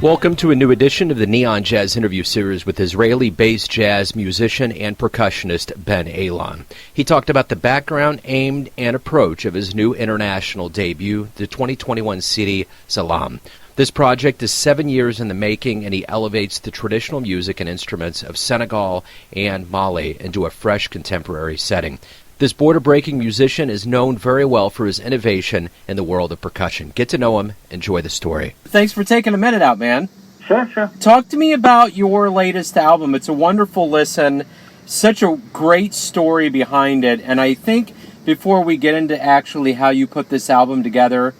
Welcome to a new edition of the Neon Jazz interview series with Israeli-based jazz musician and percussionist Ben Aylon. He talked about the background, aim, and approach of his new international debut, the 2021 CD Xalam. This project is 7 years in the making, and he elevates the traditional music and instruments of Senegal and Mali into a fresh contemporary setting. This border-breaking musician is known very well for his innovation in the world of percussion. Get to know him. Enjoy the story. Thanks for taking a minute out, man. Sure. Talk to me about your latest album. It's a wonderful listen, such a great story behind it, and I think before we get into actually how you put this album together,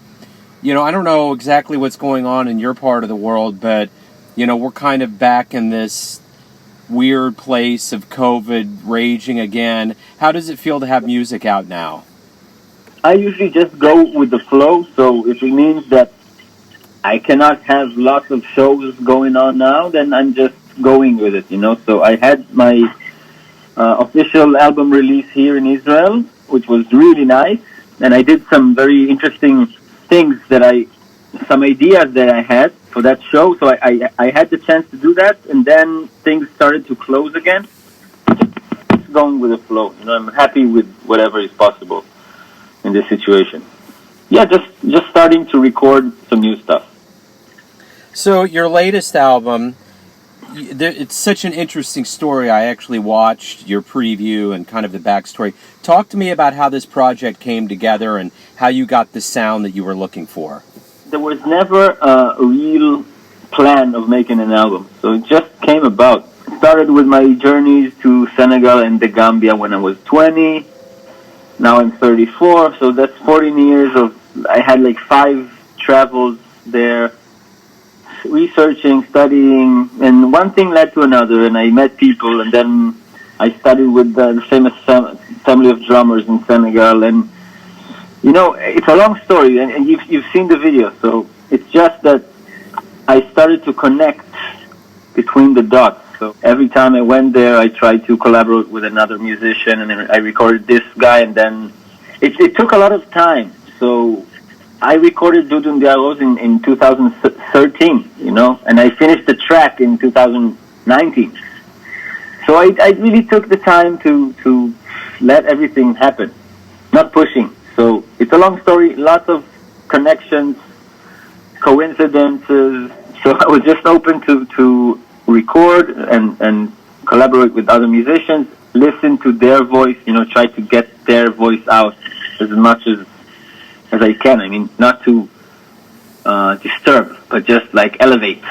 I don't know exactly what's going on in your part of the world, but, we're kind of back in this weird place of COVID raging again. How does it feel to have music out now? I usually just go with the flow, so if it means that I cannot have lots of shows going on now, then I'm just going with it, So I had my official album release here in Israel, which was really nice, and I did some very interesting things some ideas that I had for that show, so I had the chance to do that, and then things started to close again. Just going with the flow. I'm happy with whatever is possible in this situation. Yeah, just starting to record some new stuff. So your latest album, it's such an interesting story. I actually watched your preview and kind of the backstory. Talk to me about how this project came together and how you got the sound that you were looking for. There was never a real plan of making an album, so it just came about. It started with my journeys to Senegal and the Gambia when I was 20. Now I'm 34, so that's 14 years I had 5 travels there, researching, studying, and one thing led to another, and I met people, and then I studied with the famous family of drummers in Senegal, and it's a long story, and you've seen the video, so it's just that I started to connect between the dots. So every time I went there, I tried to collaborate with another musician, and then I recorded this guy, and then it took a lot of time. So I recorded Dudun Diaros in 2013, and I finished the track in 2019. So I really took the time to let everything happen, not pushing. So it's a long story, lots of connections, coincidences. So I was just open to record and collaborate with other musicians, listen to their voice, try to get their voice out as much as I can. I mean, not to disturb, but just elevate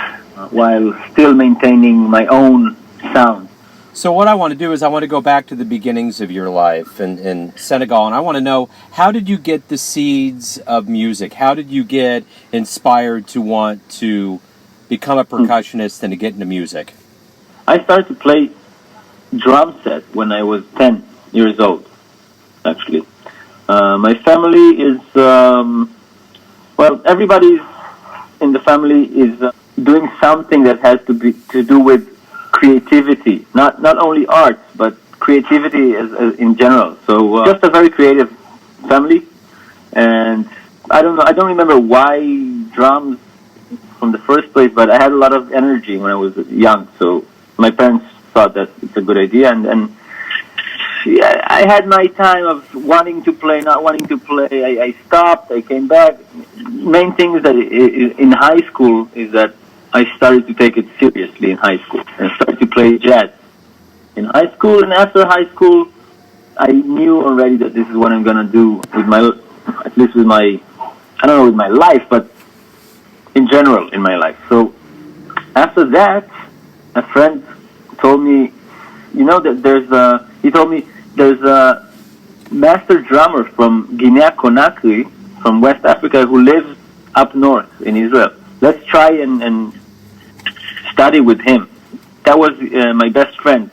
while still maintaining my own sound. So what I want to do is I want to go back to the beginnings of your life in Senegal, and I want to know, how did you get the seeds of music? How did you get inspired to want to become a percussionist and to get into music? I started to play drum set when I was 10 years old, actually. My family is, everybody in the family is doing something that has to do with creativity, not only art, but creativity as in general. So just a very creative family, and I don't remember why drums from the first place, but I had a lot of energy when I was young, so my parents thought that it's a good idea, and I had my time of wanting to play, not wanting to play. I stopped, I came back. Main thing is that in high school is that I started to take it seriously in high school and started to play jazz in high school. And after high school, I knew already that this is what I'm gonna do with with my life, but in general in my life. So after that, a friend told me, there's a master drummer from Guinea-Conakry, from West Africa, who lives up north in Israel. Let's try and study with him. That was my best friend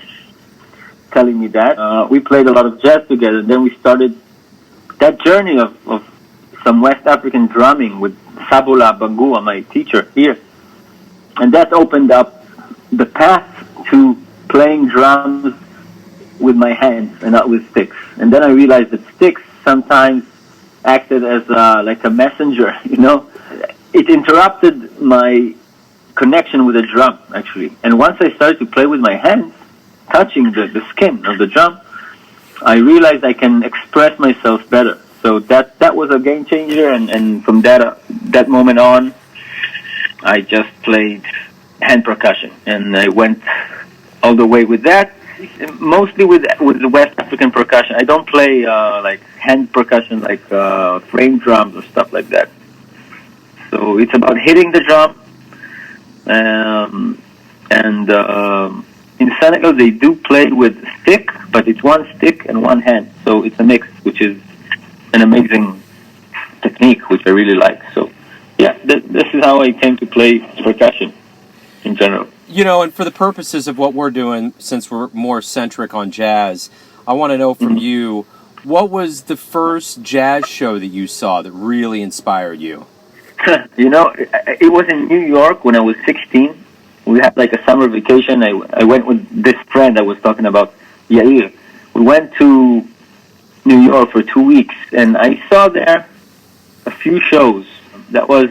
telling me that. We played a lot of jazz together, and then we started that journey of some West African drumming with Sabola Bangua, my teacher here. And that opened up the path to playing drums with my hands and not with sticks. And then I realized that sticks sometimes acted as a messenger, It interrupted my connection with the drum, actually. And once I started to play with my hands, touching the skin of the drum, I realized I can express myself better. So that was a game changer, and from that moment on, I just played hand percussion, and I went all the way with that. Mostly with the West African percussion. I don't play like hand percussion, like frame drums or stuff like that. So it's about hitting the drum. And in Senegal, they do play with stick, but it's one stick and one hand. So it's a mix, which is an amazing technique, which I really like. So, yeah, this is how I came to play percussion in general. You know, and for the purposes of what we're doing, since we're more centric on jazz, I want to know from you, what was the first jazz show that you saw that really inspired you? You know, it was in New York when I was 16. We had like a summer vacation. I went with this friend I was talking about, Yair. We went to New York for 2 weeks, and I saw there a few shows. That was,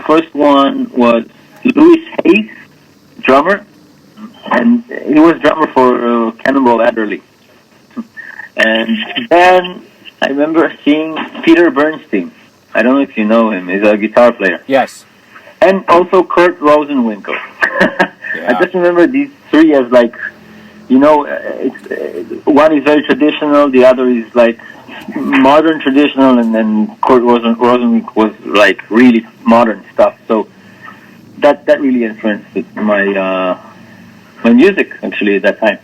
first one was Louis Hayes, drummer, and he was drummer for Cannonball Adderley. And then I remember seeing Peter Bernstein. I don't know if you know him. He's a guitar player. Yes. And also Kurt Rosenwinkel. Yeah. I just remember these three as like, you know, it's one is very traditional, the other is like modern traditional, and then Kurt Rosenwinkel was like really modern stuff. So that really influenced my my music actually at that time.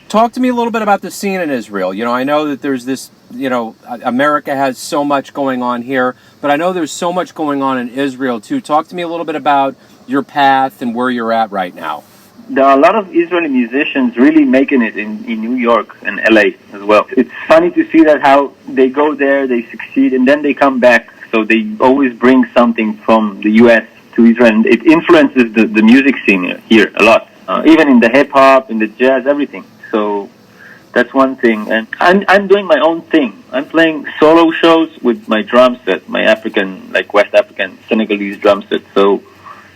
Talk to me a little bit about the scene in Israel. You know, I know that there's this, you know, America has so much going on here, but I know there's so much going on in Israel too. Talk to me a little bit about your path and where you're at right now. There are a lot of Israeli musicians really making it in New York and LA as well. It's funny to see that how they go there, they succeed, and then they come back. So they always bring something from the U.S. to Israel, and it influences the music scene here a lot. Even in the hip-hop, in the jazz, everything. So that's one thing. And I'm doing my own thing. I'm playing solo shows with my drum set, my African, like West African Senegalese drum set. So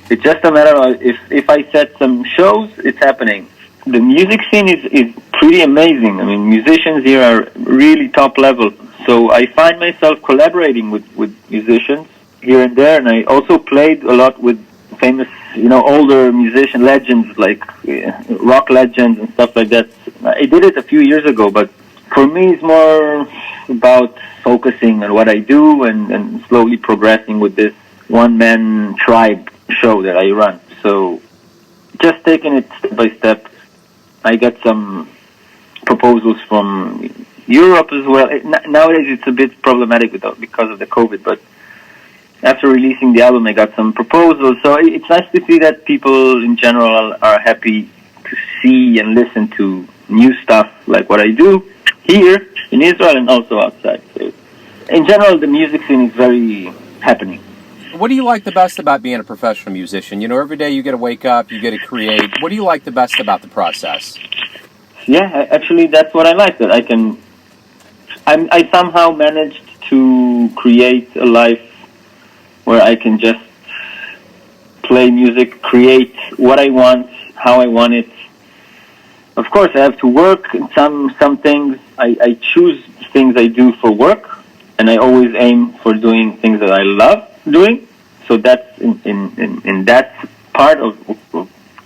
it's just a matter of if I set some shows, it's happening. The music scene is pretty amazing. I mean, musicians here are really top level. So I find myself collaborating with musicians here and there, and I also played a lot with famous, you know, older musician legends, like rock legends and stuff like that. I did it a few years ago, but for me it's more about focusing on what I do and slowly progressing with this one-man tribe show that I run. So just taking it step by step. I get some proposals from Europe as well. Nowadays it's a bit problematic because of the COVID, but after releasing the album, I got some proposals. So it's nice to see that people in general are happy to see and listen to new stuff like what I do here in Israel and also outside. So in general, the music scene is very happening. What do you like the best about being a professional musician? You know, every day you get to wake up, you get to create. What do you like the best about the process? Yeah, actually, that's what I like. That I somehow managed to create a life where I can just play music, create what I want, how I want it. Of course, I have to work. Some things I choose things I do for work, and I always aim for doing things that I love doing. So that's in that part of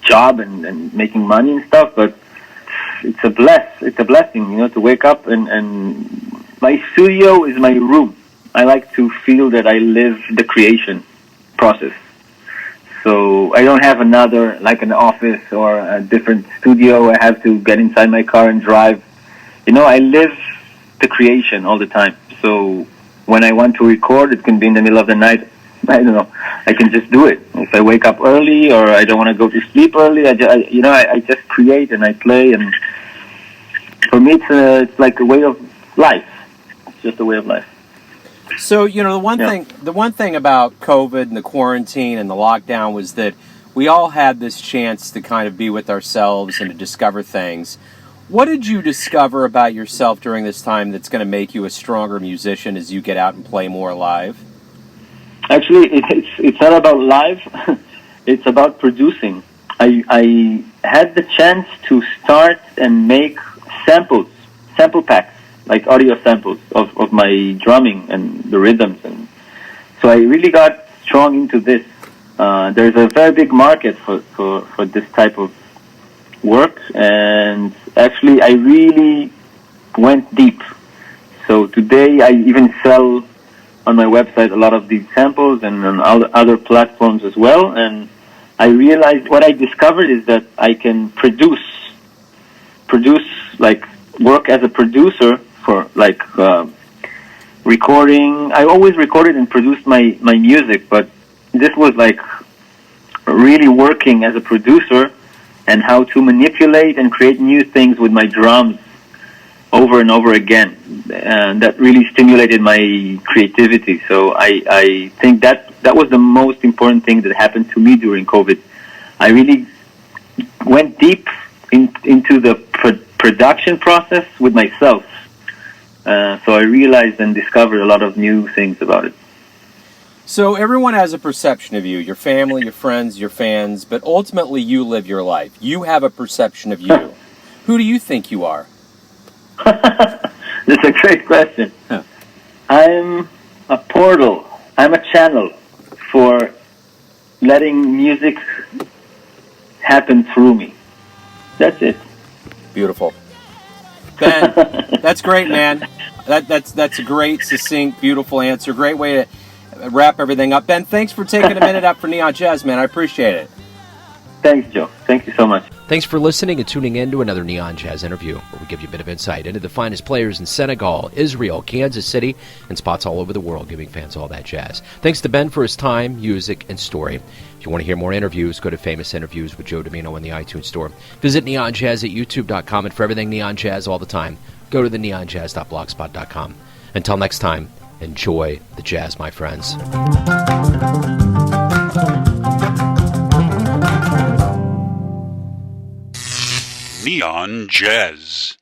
job and making money and stuff. But it's a blessing, you know, to wake up and my studio is my room. I like to feel that I live the creation process. So I don't have another, like an office or a different studio. I have to get inside my car and drive. You know, I live the creation all the time. So when I want to record, it can be in the middle of the night. I don't know. I can just do it. If I wake up early or I don't want to go to sleep early, I just create and I play. And for me, it's like a way of life. It's just a way of life. So, you know, the one thing about COVID and the quarantine and the lockdown was that we all had this chance to kind of be with ourselves and to discover things. What did you discover about yourself during this time that's going to make you a stronger musician as you get out and play more live? Actually, it's not about live. it's about producing. I had the chance to start and make sample packs, like audio samples of my drumming and the rhythms. And so I really got strong into this. There's a very big market for this type of work, and actually I really went deep. So today I even sell on my website a lot of these samples and on other platforms as well. And I realized what I discovered is that I can produce like work as a producer for like recording. I always recorded and produced my music, but this was like really working as a producer and how to manipulate and create new things with my drums over and over again. And that really stimulated my creativity. So I think that was the most important thing that happened to me during COVID. I really went deep into the production process with myself. So I realized and discovered a lot of new things about it. So everyone has a perception of you, your family, your friends, your fans, but ultimately you live your life. You have a perception of you. Who do you think you are? That's a great question. Huh. I'm a portal. I'm a channel for letting music happen through me. That's it. Beautiful. Ben, that's great, man. That's a great, succinct, beautiful answer. Great way to wrap everything up. Ben, thanks for taking a minute out for Neon Jazz, man. I appreciate it. Thanks, Joe. Thank you so much. Thanks for listening and tuning in to another Neon Jazz interview, where we give you a bit of insight into the finest players in Senegal, Israel, Kansas City, and spots all over the world, giving fans all that jazz. Thanks to Ben for his time, music, and story. If you want to hear more interviews, go to Famous Interviews with Joe Domino in the iTunes Store. Visit neonjazz at youtube.com, and for everything Neon Jazz all the time, go to the neonjazz.blogspot.com. Until next time, enjoy the jazz, my friends. Neon Jazz.